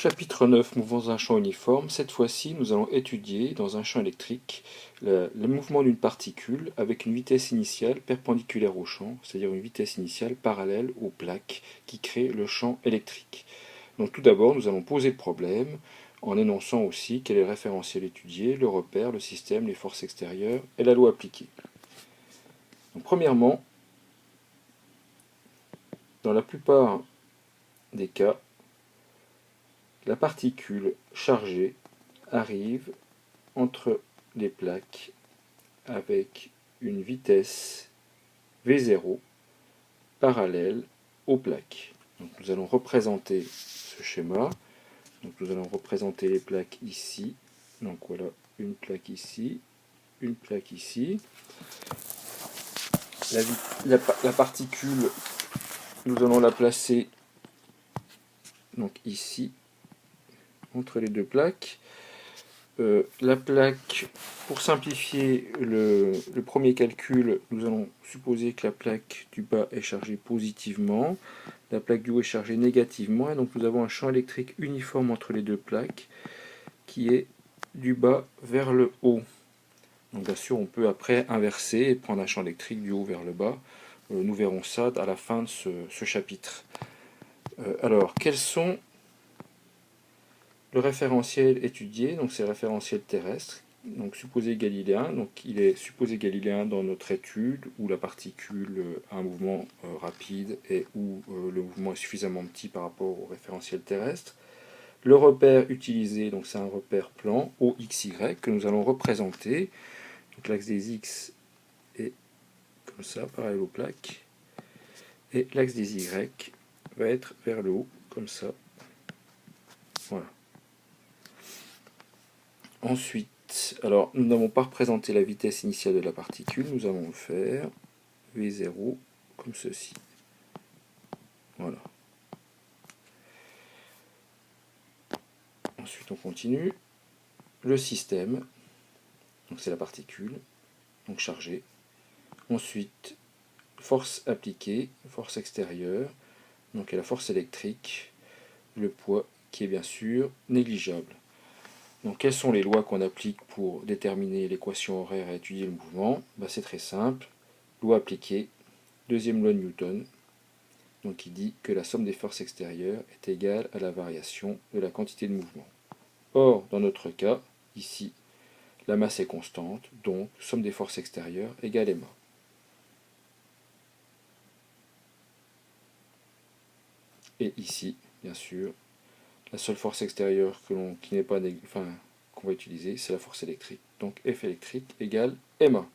Chapitre 9, mouvements dans un champ uniforme. Cette fois-ci, nous allons étudier, dans un champ électrique, le mouvement d'une particule avec une vitesse initiale perpendiculaire au champ, c'est-à-dire une vitesse initiale parallèle aux plaques qui créent le champ électrique. Donc tout d'abord, nous allons poser le problème en énonçant aussi quel est le référentiel étudié, le repère, le système, les forces extérieures et la loi appliquée. Donc premièrement, dans la plupart des cas, la particule chargée arrive entre les plaques avec une vitesse V0 parallèle aux plaques. Donc nous allons représenter ce schéma. Donc nous allons représenter les plaques ici. Donc voilà, une plaque ici, une plaque ici. La particule, nous allons la placer donc ici, entre les deux plaques. La plaque, pour simplifier le premier calcul, nous allons supposer que la plaque du bas est chargée positivement, la plaque du haut est chargée négativement, et donc nous avons un champ électrique uniforme entre les deux plaques qui est du bas vers le haut. Donc bien sûr, on peut après inverser et prendre un champ électrique du haut vers le bas. Nous verrons ça à la fin de ce chapitre. Alors, quels sont le référentiel étudié? Donc c'est le référentiel terrestre, donc supposé galiléen. Donc il est supposé galiléen dans notre étude où la particule a un mouvement rapide et où le mouvement est suffisamment petit par rapport au référentiel terrestre. Le repère utilisé, donc c'est un repère plan OXY que nous allons représenter. Donc l'axe des X est comme ça, parallèle aux plaques, et l'axe des Y va être vers le haut, comme ça. Voilà. Ensuite, alors nous n'avons pas représenté la vitesse initiale de la particule, nous allons le faire V0 comme ceci. Voilà. Ensuite on continue. Le système, donc c'est la particule, donc chargée. Ensuite, force appliquée, force extérieure, donc la force électrique, le poids qui est bien sûr négligeable. Donc quelles sont les lois qu'on applique pour déterminer l'équation horaire et étudier le mouvement? C'est très simple. Loi appliquée, deuxième loi de Newton, donc qui dit que la somme des forces extérieures est égale à la variation de la quantité de mouvement. Or, dans notre cas, ici, la masse est constante, donc somme des forces extérieures égale ma. Et ici, bien sûr, la seule force extérieure qu'on va utiliser, c'est la force électrique. Donc F électrique égale ma.